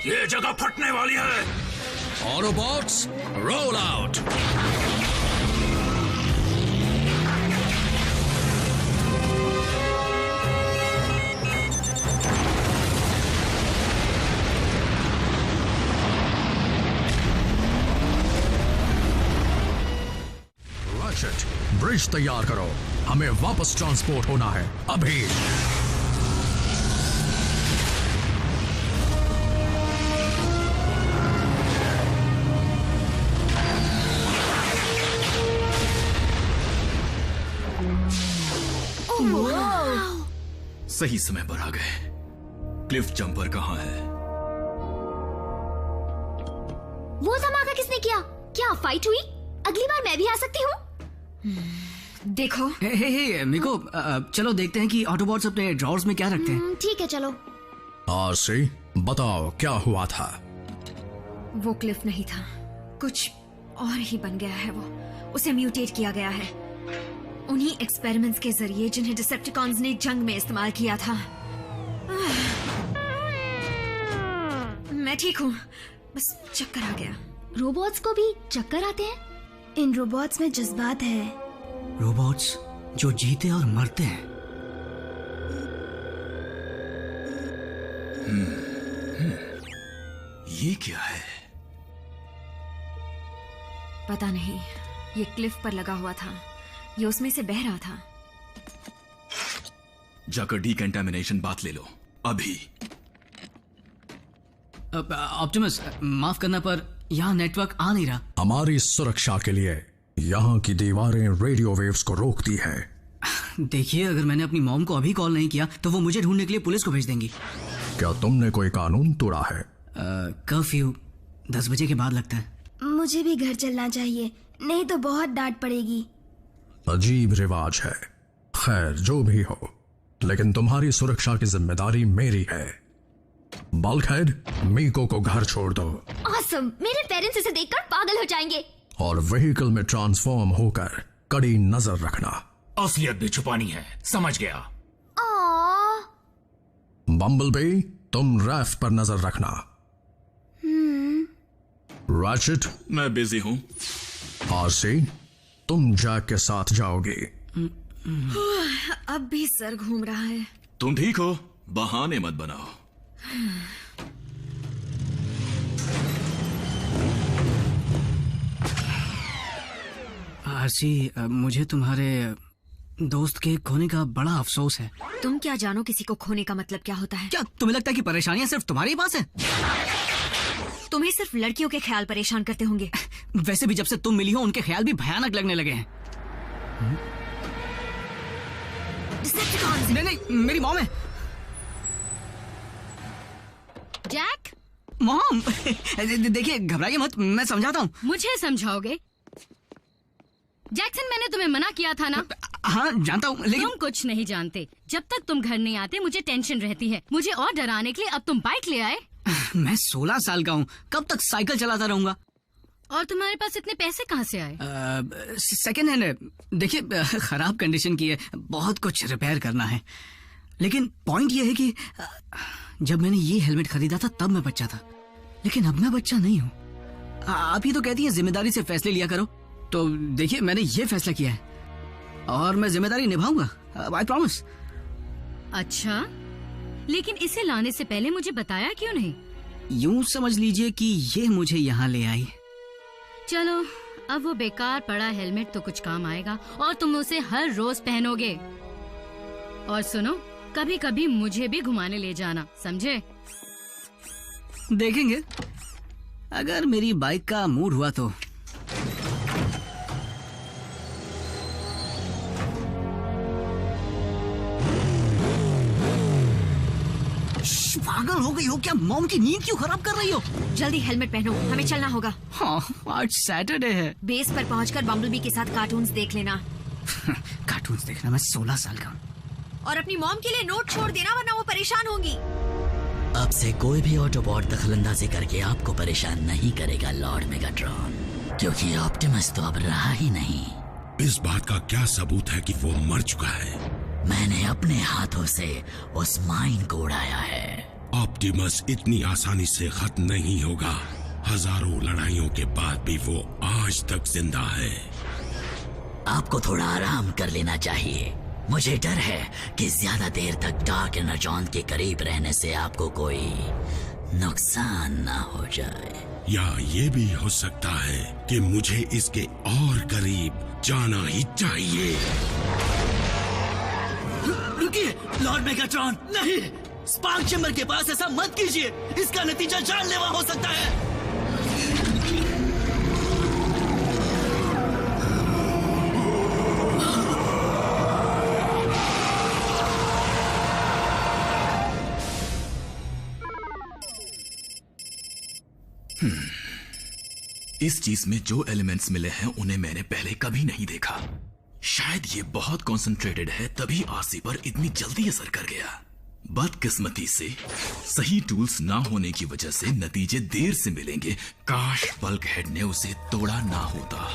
ये जगह फटने वाली है। Autobots roll out. Rocket bridge तैयार करो, हमें वापस ट्रांसपोर्ट होना है अभी। सही समय पर आ गए। क्लिफ जंपर कहाँ है? वो धमाका किसने किया? क्या फाइट हुई? अगली बार मैं भी आ सकती हूँ। देखो हे मिको, चलो देखते हैं कि ऑटोबॉट्स अपने ड्रॉर्स में क्या रखते हैं। ठीक है चलो। आरसी बताओ क्या हुआ था? वो क्लिफ नहीं था, कुछ और ही बन गया है। वो उसे म्यूटेट किया गया है उन्हीं एक्सपेरिमेंट्स के जरिए जिन्हें डिसेप्टिकॉन्स ने जंग में इस्तेमाल किया था। मैं ठीक हूँ, बस चक्कर आ गया। रोबोट्स को भी चक्कर आते हैं? इन रोबोट्स में जज्बात है। रोबोट्स जो जीते और मरते हैं। ये क्या है? पता नहीं, ये क्लिफ पर लगा हुआ था, ये उसमें से बह रहा था। जाकर डीकंटामिनेशन बात ले लो अभी। ऑप्टिमस, माफ करना पर यहाँ नेटवर्क आ नहीं रहा। हमारी सुरक्षा के लिए यहाँ की दीवारें रेडियो वेव्स को रोकती है। देखिए, अगर मैंने अपनी मॉम को अभी कॉल नहीं किया तो वो मुझे ढूंढने के लिए पुलिस को भेज देंगी। क्या तुमने कोई कानून तोड़ा है? कर्फ्यू 10 बजे के बाद लगता है। मुझे भी घर चलना चाहिए, नहीं तो बहुत डांट पड़ेगी। अजीब रिवाज है। खैर जो भी हो, लेकिन तुम्हारी सुरक्षा की जिम्मेदारी मेरी है। बल्कहेड, मीको को घर छोड़ दो। ऑसम, मेरे पेरेंट्स इसे देखकर पागल हो जाएंगे। और व्हीकल में ट्रांसफॉर्म होकर कड़ी नजर रखना। असलियत भी छुपानी है, समझ गया? बम्बलबी, तुम रैफ पर नजर रखना। रैचेट, मैं बिजी हूँ। आरसी, तुम जैक के साथ जाओगी। अब भी सर घूम रहा है। तुम ठीक हो? बहाने मत बनाओ। आरसी, मुझे तुम्हारे दोस्त के खोने का बड़ा अफसोस है। तुम क्या जानो किसी को खोने का मतलब क्या होता है? क्या तुम्हें लगता है कि परेशानियां सिर्फ तुम्हारे पास है? तुम्हें सिर्फ लड़कियों के ख्याल परेशान करते होंगे। वैसे भी जब से तुम मिली हो उनके ख्याल भी भयानक लगने लगे हैं। नहीं, मेरी मॉम है। जैक, मॉम देखिए, घबराइए मत, मैं समझाता हूँ। मुझे समझाओगे? जैक्सन, मैंने तुम्हें मना किया था ना? हाँ जानता हूँ, लेकिन तुम कुछ नहीं जानते। जब तक तुम घर नहीं आते मुझे टेंशन रहती है। मुझे और डराने के लिए अब तुम बाइक ले आए। मैं 16 साल का हूँ, कब तक साइकिल चलाता रहूंगा? और तुम्हारे पास इतने पैसे कहाँ से आए? सेकेंड हैंड है। देखिए, खराब कंडीशन की है, बहुत कुछ रिपेयर करना है। लेकिन पॉइंट ये है कि जब मैंने ये हेलमेट खरीदा था तब मैं बच्चा था, लेकिन अब मैं बच्चा नहीं हूँ। आप ही तो कहती हैं जिम्मेदारी से फैसले लिया करो, तो देखिए मैंने ये फैसला किया है और मैं जिम्मेदारी निभाऊंगा, आई प्रॉमिस। अच्छा, लेकिन इसे लाने से पहले मुझे बताया क्यों नहीं? यूं समझ लीजिए कि ये मुझे यहाँ ले आई। चलो, अब वो बेकार पड़ा हेलमेट तो कुछ काम आएगा और तुम उसे हर रोज पहनोगे। और सुनो, कभी कभी मुझे भी घुमाने ले जाना, समझे? देखेंगे, अगर मेरी बाइक का मूड हुआ तो। पागल हो गई हो क्या? मॉम की नींद क्यों खराब कर रही हो? जल्दी हेलमेट पहनो, हमें चलना होगा। हाँ, आज सैटरडे है। बेस पर पहुंचकर बम्बलबी के साथ कार्टून्स देख लेना। कार्टून्स देखना? मैं 16 साल का हूँ। और अपनी मॉम के लिए नोट छोड़ देना, वरना वो परेशान होंगी। अब से कोई भी ऑटोबॉट दखलंदाजी करके आपको परेशान नहीं करेगा लॉर्ड मेगाट्रॉन, क्योंकि ऑप्टिमस तो अब रहा ही नहीं। इस बात का क्या सबूत है कि वो मर चुका है? मैंने अपने हाथों से उस माइन को उड़ाया है। ऑप्टिमस इतनी आसानी से खत्म नहीं होगा। हजारों लड़ाइयों के बाद भी वो आज तक जिंदा है। आपको थोड़ा आराम कर लेना चाहिए। मुझे डर है कि ज्यादा देर तक डार्क एनर्जॉन के करीब रहने से आपको कोई नुकसान ना हो जाए। या ये भी हो सकता है कि मुझे इसके और करीब जाना ही चाहिए। रुकिए लॉर्ड मेगाट्रॉन, नहीं, स्पार्क चैम्बर के पास ऐसा मत कीजिए। इसका नतीजा जानलेवा हो सकता है। इस चीज में जो एलिमेंट्स मिले हैं उन्हें मैंने पहले कभी नहीं देखा। शायद ये बहुत कॉन्सेंट्रेटेड है, तभी आरसी पर इतनी जल्दी असर कर गया। बदकिस्मती से सही टूल्स ना होने की वजह से नतीजे देर से मिलेंगे। काश बल्कहेड ने उसे तोड़ा ना होता।